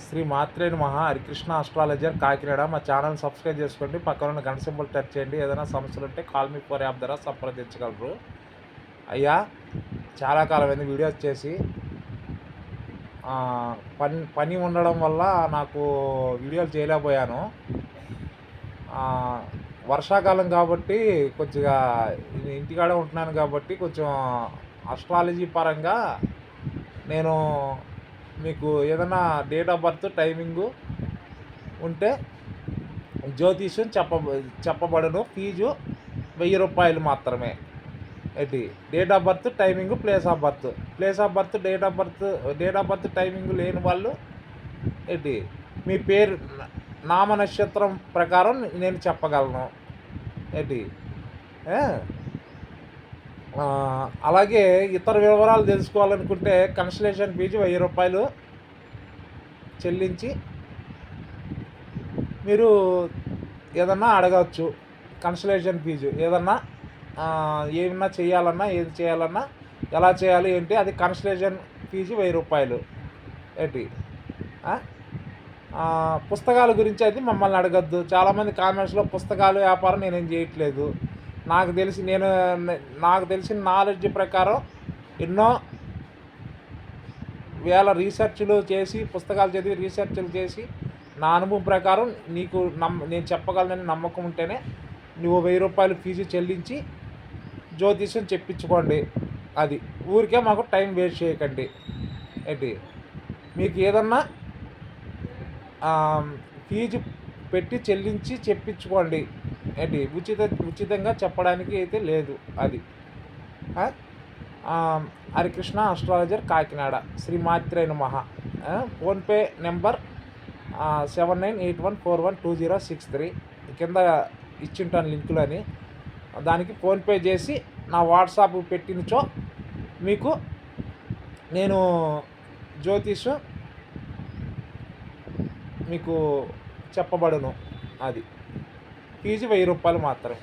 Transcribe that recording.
శ్రీ మాత్రే నమః. హరికృష్ణ ఆస్ట్రాలజర్ కాకినాడ. మా channel subscribe చేసుకోండి. పక్కన ఉన్న గంట సింబల్ టచ్ చేయండి. ఏదైనా సమస్యలు ఉంటే కాల్ మీ ఫర్ యాప్ ద్వారా సంప్రదించగలరు. అయ్యా, చాలా కాలమైంది వీడియో చేసి. పని ఉండడం వల్ల నాకు వీడియోలు చేయలేకపోయాను. వర్షాకాలం కాబట్టి కొద్దిగా ఇంటికాడే ఉంటున్నాను కాబట్టి కొంచెం ఆస్ట్రాలజీ పరంగా నేను మీకు ఏదైనా డేట్ ఆఫ్ బర్త్ టైమింగు ఉంటే జ్యోతిష్యం చెప్పబడును. ఫీజు ₹1000 మాత్రమే. ఏంటి date of birth timing place of birth date of birth timing లేని వాళ్ళు ఏంటి మీ పేరు నామ నక్షత్రం ప్రకారం నేను చెప్పగలను. ఏంటి అలాగే ఇతర వివరాలు తెలుసుకోవాలనుకుంటే కన్సల్టేషన్ ఫీజు ₹1000 చెల్లించి మీరు ఏదన్నా అడగవచ్చు. కన్సల్టేషన్ ఫీజు ఏదన్నా ఏమన్నా చేయాలన్నా ఏది చేయాలన్నా ఎలా చేయాలి ఏంటి అది కన్సల్టేషన్ ఫీజు ₹1000. ఏంటి పుస్తకాల గురించి అయితే మమ్మల్ని అడగద్దు. చాలామంది కామెంట్స్లో పుస్తకాలు వ్యాపారం నేనేం చేయట్లేదు. నాకు తెలిసిన నాలెడ్జ్ ప్రకారం ఎన్నో వేల రీసెర్చ్లు చేసి పుస్తకాలు చదివి రీసెర్చ్లు చేసి నా అనుభవం ప్రకారం నీకు నేను చెప్పగలనని నమ్మకం ఉంటేనే నువ్వు ₹1000 ఫీజు చెల్లించి జ్యోతిష్యం చెప్పించుకోండి. అది ఊరికే మాకు టైం వేస్ట్ చేయకండి. ఏంటి మీకు ఏదన్నా ఫీజు పెట్టి చెల్లించి చెప్పించుకోండి. ఏంటి ఉచితంగా చెప్పడానికి అయితే లేదు. అది హరికృష్ణ ఆస్ట్రాలజర్ కాకినాడ. శ్రీ మాత్రే నమః. ఫోన్పే నెంబర్ 7981412063 కింద ఇచ్చింటాను లింకులని. దానికి ఫోన్పే చేసి నా వాట్సాప్ పెట్టినచో మీకు నేను జ్యోతిషం మీకు చెప్పబడును. అది ఫీజు ₹1000 మాత్రమే.